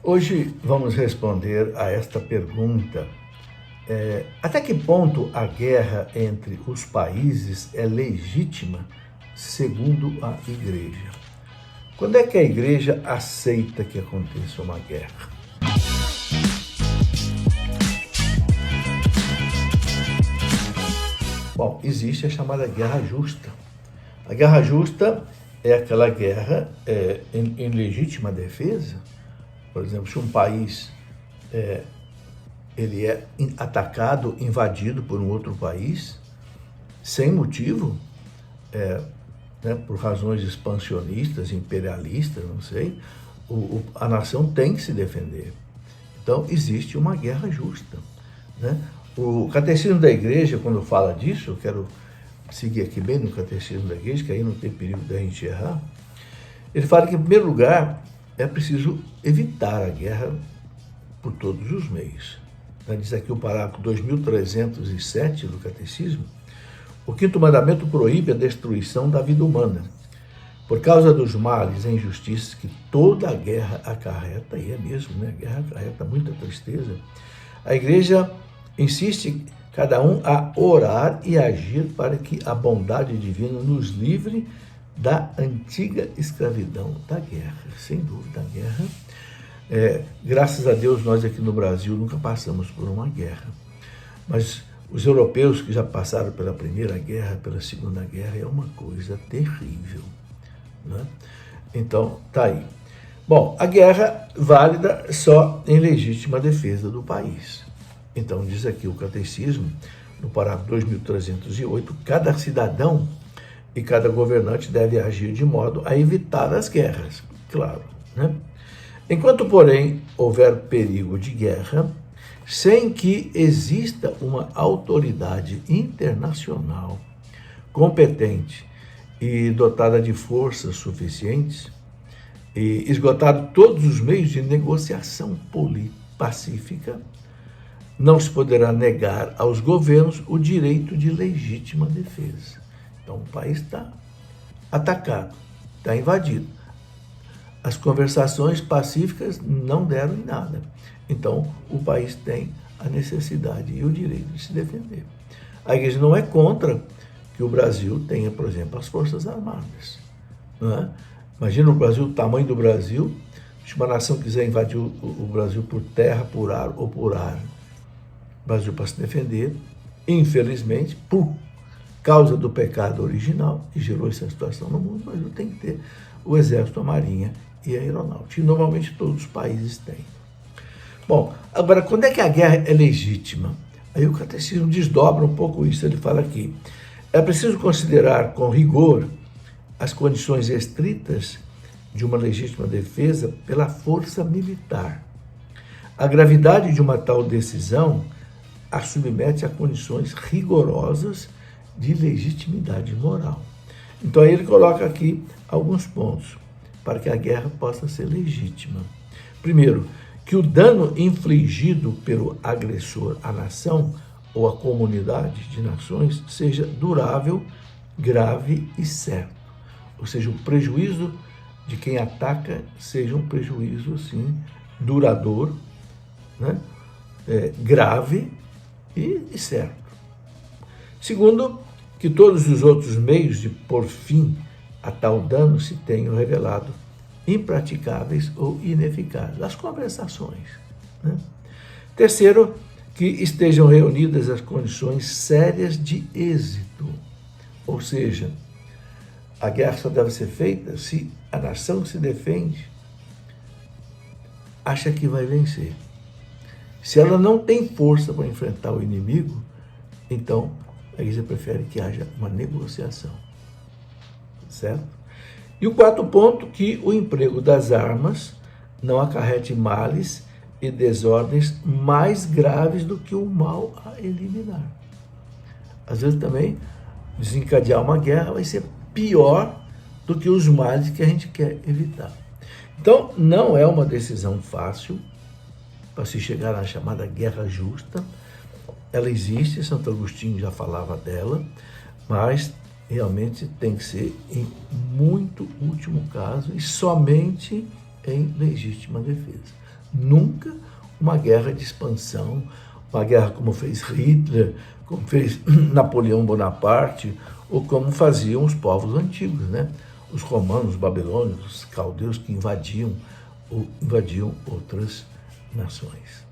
Hoje vamos responder a esta pergunta. Até que ponto a guerra entre os países é legítima segundo a Igreja? Quando é que a Igreja aceita que aconteça uma guerra? Bom, existe a chamada guerra justa. A guerra justa é aquela guerra em legítima defesa. Por exemplo, se um país ele é atacado, invadido por um outro país, sem motivo, por razões expansionistas, imperialistas, não sei, a nação tem que se defender. Então, existe uma guerra justa, né? O Catecismo da Igreja, quando fala disso, eu quero seguir aqui bem no Catecismo da Igreja, que aí não tem perigo da gente errar, ele fala que, em primeiro lugar, é preciso evitar a guerra por todos os meios. Diz aqui o parágrafo 2307 do Catecismo: o quinto mandamento proíbe a destruição da vida humana, por causa dos males e injustiças que toda a guerra acarreta, e é mesmo, né? A guerra acarreta muita tristeza. A Igreja insiste, cada um, a orar e agir para que a bondade divina nos livre da antiga escravidão da guerra. Sem dúvida, a guerra, graças a Deus, nós aqui no Brasil nunca passamos por uma guerra, mas os europeus que já passaram pela Primeira Guerra, pela Segunda Guerra, é uma coisa terrível, né? Então, tá aí. Bom, a guerra válida só em legítima defesa do país. Então, diz aqui o Catecismo, no parágrafo 2308, cada cidadão e cada governante deve agir de modo a evitar as guerras, claro, né? Enquanto, porém, houver perigo de guerra, sem que exista uma autoridade internacional competente e dotada de forças suficientes, e esgotado todos os meios de negociação pacífica, não se poderá negar aos governos o direito de legítima defesa. Então, o país está atacado, está invadido. As conversações pacíficas não deram em nada. Então, o país tem a necessidade e o direito de se defender. A Igreja não é contra que o Brasil tenha, por exemplo, as Forças Armadas, não é? Imagina o Brasil, o tamanho do Brasil, se uma nação quiser invadir o Brasil por terra, por ar ou por ar. O Brasil, para se defender, infelizmente, por causa do pecado original, e gerou essa situação no mundo, o Brasil tem que ter o Exército, a Marinha e a Aeronáutica. E normalmente todos os países têm. Bom, agora, quando é que a guerra é legítima? Aí o Catecismo desdobra um pouco isso. Ele fala aqui: é preciso considerar com rigor as condições estritas de uma legítima defesa pela força militar. A gravidade de uma tal decisão a submete a condições rigorosas de legitimidade moral. Então aí ele coloca aqui alguns pontos para que a guerra possa ser legítima. Primeiro, que o dano infligido pelo agressor à nação ou à comunidade de nações seja durável, grave e certo. Ou seja, o prejuízo de quem ataca seja um prejuízo, sim, duradouro, né? Grave e certo. Segundo, que todos os outros meios de pôr fim a tal dano se tenham revelado impraticáveis ou ineficazes. As conversações, né? Terceiro, que estejam reunidas as condições sérias de êxito. Ou seja, a guerra só deve ser feita se a nação que se defende acha que vai vencer. Se ela não tem força para enfrentar o inimigo, então a Igreja prefere que haja uma negociação, certo? E o quarto ponto, que o emprego das armas não acarrete males e desordens mais graves do que o mal a eliminar. Às vezes também desencadear uma guerra vai ser pior do que os males que a gente quer evitar. Então, não é uma decisão fácil para se chegar na chamada guerra justa. Ela existe, Santo Agostinho já falava dela, mas realmente tem que ser em muito último caso e somente em legítima defesa. Nunca uma guerra de expansão, uma guerra como fez Hitler, como fez Napoleão Bonaparte, ou como faziam os povos antigos, né? Os romanos, os babilônios, os caldeus que invadiam outras nações.